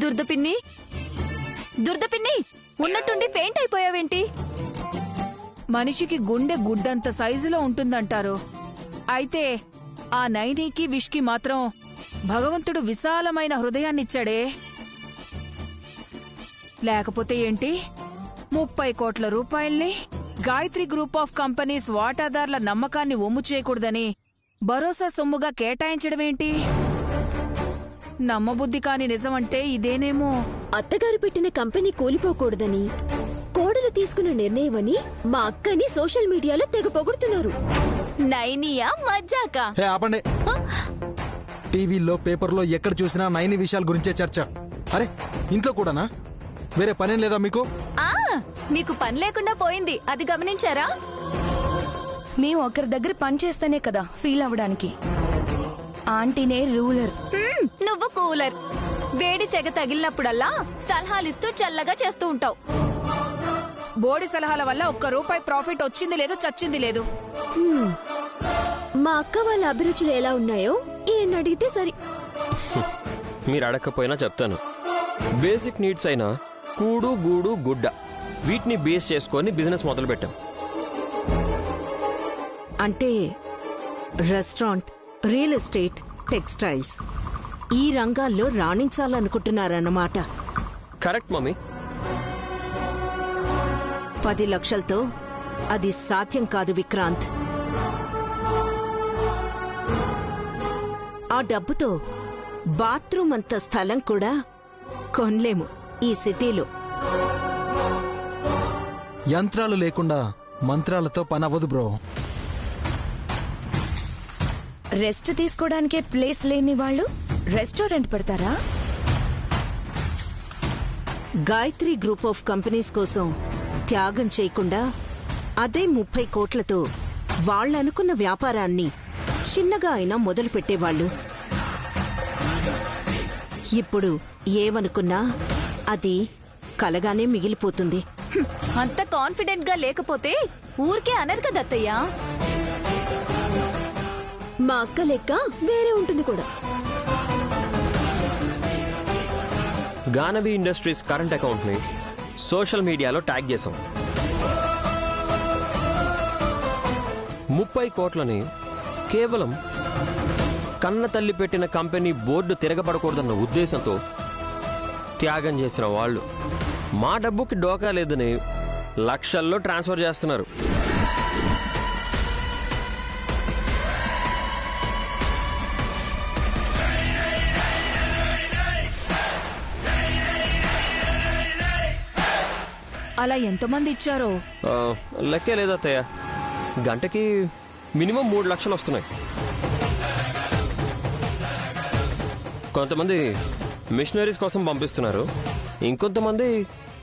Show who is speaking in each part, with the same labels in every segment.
Speaker 1: దుర్దపిన్ని దుర్దపిన్ని ఉన్నట్టుండి ఫెయింట్ అయిపోయావేంటి?
Speaker 2: మనిషికి గుండె గుడ్డంత సైజులో ఉంటుందంటారు. అయితే ఆ నైనీకి విష్కి మాత్రం భగవంతుడు విశాలమైన హృదయాన్నిచ్చాడే. లేకపోతే ఏంటి, 30 కోట్ల రూపాయల్ని గాయత్రి గ్రూప్ ఆఫ్ కంపెనీస్ వాటాదార్ల నమ్మకాన్ని ఒమ్ము చేయకూడదని భరోసా సొమ్ముగా కేటాయించడమేంటి? నమ్మబుద్ధి కాని నిజమంటే ఇదేనేమో.
Speaker 3: అత్తగారు పెట్టిన కంపెనీ కూలిపోకూడదని కోడలు తీసుకున్న నిర్ణయమని మా అక్కని సోషల్ మీడియాలో తెగ పొగుడుతున్నారు.
Speaker 1: నైనియా మజ్జాక?
Speaker 4: ఆపండి. టీవీలో పేపర్లో ఎక్కడ చూసినా నైని విషయాల గురించే చర్చ. అరే ఇంట్లో కూడానా? వేరే పనేం లేదా మీకు?
Speaker 1: మీకు పని లేకుండా పోయింది, అది గమనించారా?
Speaker 5: మేము ఒకరి దగ్గర పని చేస్తేనే కదా ఫీల్ అవ్వడానికి. ఆంటీనే రూలర్,
Speaker 1: నువ్వు కూలర్. వేడి సెగ తగిలినప్పుడల్లా సలహాలిస్తూ చల్లగా చేస్తూ ఉంటావు.
Speaker 2: బోడి సలహాల వల్ల ₹1 ప్రాఫిట్ వచ్చింది లేదు, చచ్చింది లేదు.
Speaker 3: మా అక్క వాళ్ళ అభిరుచులు ఎలా ఉన్నాయో ఈయన అడిగితే సరి.
Speaker 6: మీరు అడగకపోయినా చెప్తాను. బేసిక్ నీడ్స్ అయినా కూడు గూడు గుడ్డ, వీటిని బేస్ చేసుకొని బిజినెస్ మొదలు పెట్టాం.
Speaker 7: అంటే రెస్టారెంట్, రియల్ ఎస్టేట్, టెక్స్టైల్స్ ఈ రంగాల్లో రాణించాలనుకుంటున్నారన్నమాట.
Speaker 6: Correct mummy.
Speaker 7: 10 లక్షలతో అది సాధ్యం కాదు విక్రాంత్. ఆ డబ్బుతో బాత్రూమ్ అంత స్థలం కూడా కొనలేము ఈ సిటీలో.
Speaker 4: యంత్రాలు లేకుండా మంత్రాలతో పనవ్వదు బ్రో.
Speaker 5: రెస్ట్ తీసుకోవడానికే ప్లేస్ లేని వాళ్ళు రెస్టారెంట్ పెడతారా?
Speaker 7: గాయత్రి గ్రూప్ ఆఫ్ కంపెనీస్ కోసం త్యాగం చేయకుండా అదే 30 కోట్లతో వాళ్ళనుకున్న వ్యాపారాన్ని చిన్నగా అయినా మొదలు పెట్టేవాళ్ళు. ఇప్పుడు ఏమనుకున్నా అది కలగానే మిగిలిపోతుంది.
Speaker 1: అంత కాన్ఫిడెంట్ గా లేకపోతే ఊరికే అనరు కదా అత్తయ్యా.
Speaker 3: మా అక్క లెక్క వేరే ఉంటుంది కూడా.
Speaker 6: గానవి ఇండస్ట్రీస్ కరెంట్ అకౌంట్ ని సోషల్ మీడియాలో ట్యాగ్ చేశాం. 30 కోట్లని కేవలం కన్న తల్లి పెట్టిన కంపెనీ బోర్డు తిరగబడకూడదన్న ఉద్దేశంతో త్యాగం చేసిన వాళ్ళు మా డబ్బుకి డోకా లేదని లక్షల్లో ట్రాన్స్ఫర్ చేస్తున్నారు.
Speaker 2: అలా ఎంతమంది ఇచ్చారో
Speaker 6: లెక్కే లేదత్తయ్య. గంటకి మినిమం 3 లక్షలు వస్తున్నాయి. కొంతమంది మిషనరీస్ కోసం పంపిస్తున్నారు, ఇంకొంతమంది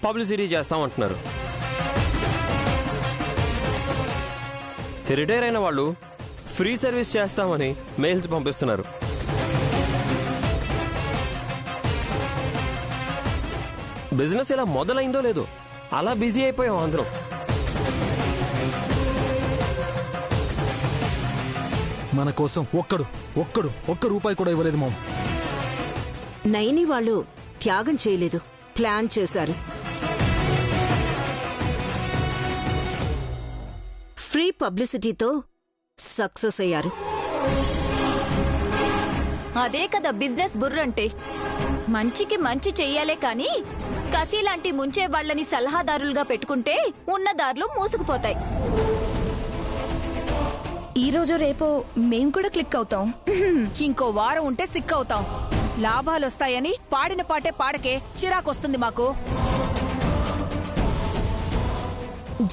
Speaker 6: పబ్లిసిటీ చేస్తామంటున్నారు. రిటైర్ అయిన వాళ్ళు ఫ్రీ సర్వీస్ చేస్తామని మెయిల్స్ పంపిస్తున్నారు. బిజినెస్ ఎలా మొదలైందో లేదో అలా బిజీ అయిపోయాం అందరం.
Speaker 4: మన కోసం ఒక్క రూపాయి కూడా ఇవ్వలేదు మామ్.
Speaker 7: నైని వాళ్ళు త్యాగం చేయలేదు, ప్లాన్ చేశారు. ఫ్రీ పబ్లిసిటీతో సక్సెస్ అయ్యారు.
Speaker 1: అదే కదా బిజినెస్ బుర్రంటే. మంచికి మంచి చెయ్యాలే కాని కసిలాంటి ముంచే వాళ్ళని సలహాదారులుగా పెట్టుకుంటే ఉన్న దారులు మూసుకుపోతాయి.
Speaker 5: ఈ రోజు రేపో మేం కూడా క్లిక్ అవుతాం.
Speaker 2: ఇంకో వారం ఉంటే సిక్ అవుతాం. లాభాలొస్తాయని పాడిన పాటే పాడకే చిరాకొస్తుంది మాకు.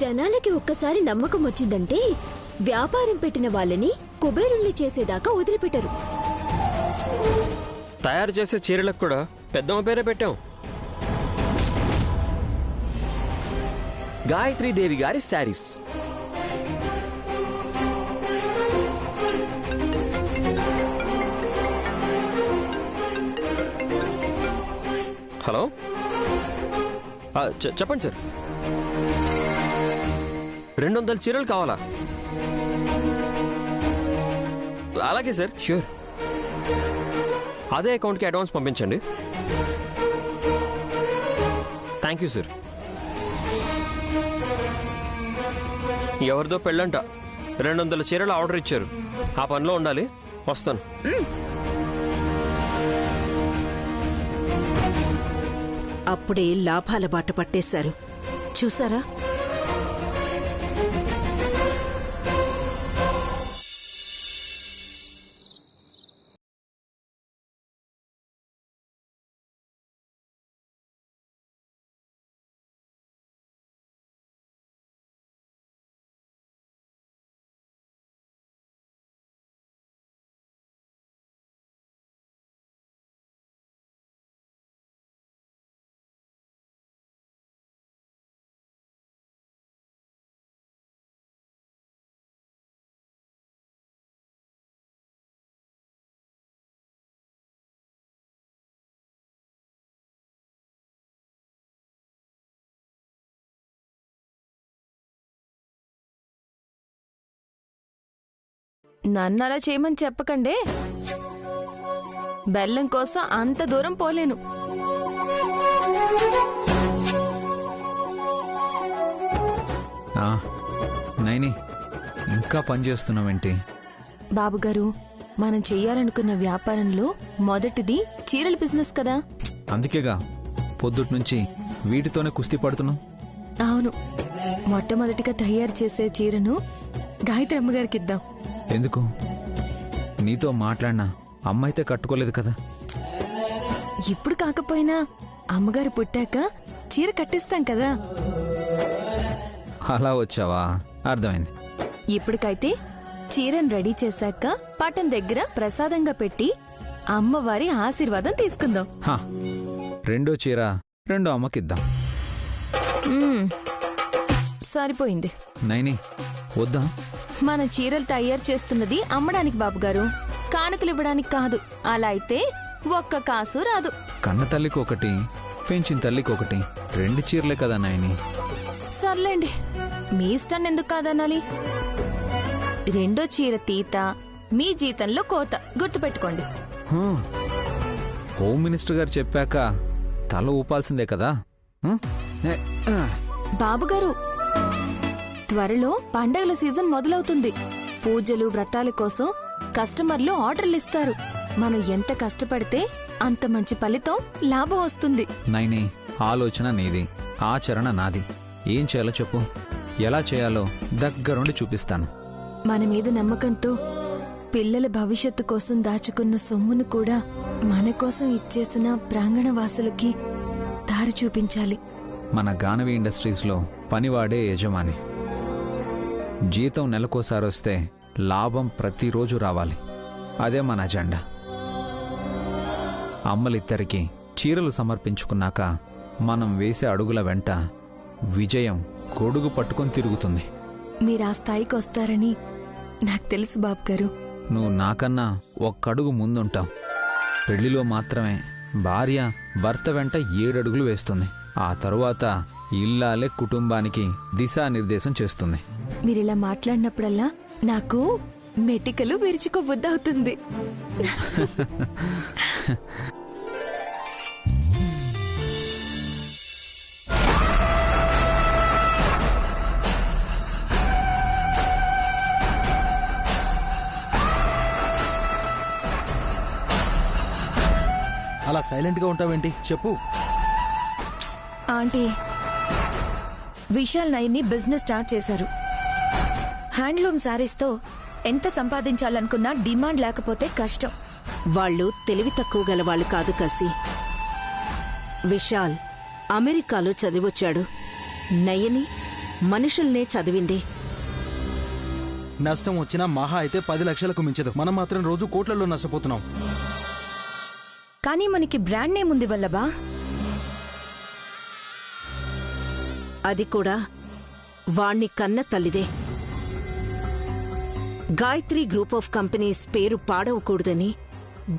Speaker 3: జనాలకి ఒక్కసారి నమ్మకం వచ్చిందంటే వ్యాపారం పెట్టిన వాళ్ళని కుబేరుల్ని చేసేదాకా వదిలిపెట్టరు.
Speaker 6: తయారు చేసే చీరలకు కూడా పెద్దమ్మ పేరే పెట్టాం, గాయత్రీ దేవి గారి శారీస్. హలో, చెప్పండి సార్. 200 చీరలు కావాలా? అలాగే సార్, ష్యూర్. అదే అకౌంట్కి అడ్వాన్స్ పంపించండి. Thank you sir. ఎవరిదో పెళ్ళంట, 200 చీరలు ఆర్డర్ ఇచ్చారు. ఆ పనిలో ఉండాలి, వస్తాను.
Speaker 7: అప్పుడే లాభాల బాట పట్టేశారు. చూసారా?
Speaker 5: నన్ను అలా చేయమని చెప్పకండే. బెల్లం కోసం అంత దూరం పోలేను.
Speaker 8: నైని, ఇంకా పని చేస్తున్నావేంటి?
Speaker 5: బాబుగారు, మనం చెయ్యాలనుకున్న వ్యాపారంలో మొదటిది చీరల బిజినెస్ కదా.
Speaker 8: అందుకేగా పొద్దుటి నుంచి వీటితోనే కుస్తీ పడుతున్నావు.
Speaker 5: అవును, మొట్టమొదటిగా తయారు చేసే చీరను గాయత్రి అమ్మగారికి ఇద్దాం.
Speaker 8: ఎందుకు? నీతో మాట్లాడినా అమ్మ అయితే కట్టుకోలేదు కదా.
Speaker 5: ఇప్పుడు కాకపోయినా అమ్మగారు పుట్టాక చీర కట్టిస్తాం కదా.
Speaker 8: అలా వచ్చావా? అర్థమైంది.
Speaker 5: ఇప్పటికైతే చీరను రెడీ చేశాక పటం దగ్గర ప్రసాదంగా పెట్టి అమ్మవారి ఆశీర్వాదం తీసుకుందాం.
Speaker 8: రెండో చీర రెండో అమ్మకిద్దాం.
Speaker 5: సరిపోయింది.
Speaker 8: నైని, వద్దా?
Speaker 5: మన చీరలు తయారు చేస్తున్నది అమ్మడానికి బాబుగారు, కానుకలు ఇవ్వడానికి కాదు. అలా అయితే ఒక్క కాసు రాదు.
Speaker 8: కన్న తల్లికి ఒకటి, పెంచిన తల్లికి ఒకటి, 2 చీరలే కదా నాయని.
Speaker 5: సర్లేండి, మీ ఇష్టాన్ని ఎందుకు కాదనాలి. రెండో చీర తీత మీ జీతంలో కోత, గుర్తుపెట్టుకోండి.
Speaker 8: హోమ్ మినిస్టర్ గారు చెప్పాక తల ఊపాల్సిందే కదా.
Speaker 5: బాబుగారు, త్వరలో పండగల సీజన్ మొదలవుతుంది. పూజలు వ్రతాల కోసం కస్టమర్లు ఆర్డర్లు ఇస్తారు. మనం ఎంత కష్టపడితే అంత మంచి ఫలితం, లాభం వస్తుంది.
Speaker 8: నైని, ఆలోచన నీది, ఆచరణ నాది. ఏం చేయాలో చెప్పు. ఎలా చేయాలో దగ్గరుండి చూపిస్తాను.
Speaker 5: మన మీద నమ్మకంతో పిల్లల భవిష్యత్తు కోసం దాచుకున్న సొమ్మును కూడా మన కోసం ఇచ్చేసిన ప్రాంగణవాసులకి దారి చూపించాలి.
Speaker 8: మన గానవి ఇండస్ట్రీస్లో పనివాడే యజమాని. జీతం నెలకోసారొస్తే లాభం ప్రతిరోజు రావాలి. అదే మన అజెండా. అమ్మలిద్దరికి చీరలు సమర్పించుకున్నాక మనం వేసే అడుగుల వెంట విజయం గొడుగు పట్టుకొని తిరుగుతుంది.
Speaker 5: మీరా స్థాయికి వస్తారని నాకు తెలుసు బాబుగారు.
Speaker 8: నువ్వు నాకన్నా ఒక్కడుగు ముందుంటావు. పెళ్లిలో మాత్రమే భార్య భర్త వెంట 7 అడుగులు వేస్తుంది. ఆ తరువాత ఇల్లాలే కుటుంబానికి దిశానిర్దేశం చేస్తుంది.
Speaker 5: మీరిలా మాట్లాడినప్పుడల్లా నాకు మెటికలు విరుచుకోబుద్దవుతుంది.
Speaker 4: అలా సైలెంట్గా ఉంటావేంటి? చెప్పు.
Speaker 9: ఆంటీ, విశాల్ నయన్ని బిజినెస్ స్టార్ట్ చేశారు. హ్యాండ్లూమ్ శారీస్తో ఎంత సంపాదించాలనుకున్నా డిమాండ్ లేకపోతే కష్టం.
Speaker 7: వాళ్ళు తెలివి తక్కువ గలవాళ్ళు కాదు కసి. విశాల్ అమెరికాలో చదివొచ్చాడు. నయని మనుషుల్నే చదివింది.
Speaker 4: నష్టం వచ్చినా మహా అయితే 10 లక్షలకు మించదు. మనం మాత్రం రోజు కోట్లలో నష్టపోతున్నాం.
Speaker 9: కానీ మనకి బ్రాండ్ నేమ్ ఉంది వల్లభా.
Speaker 7: అది కూడా వాణ్ణి కన్న తల్లిదే. గాయత్రి గ్రూప్ ఆఫ్ కంపెనీస్ పేరు పాడవకూడదని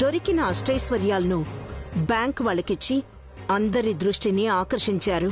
Speaker 7: దొరికిన అష్టైశ్వర్యాలను బ్యాంక్ వాళ్ళకిచ్చి అందరి దృష్టిని ఆకర్షించారు.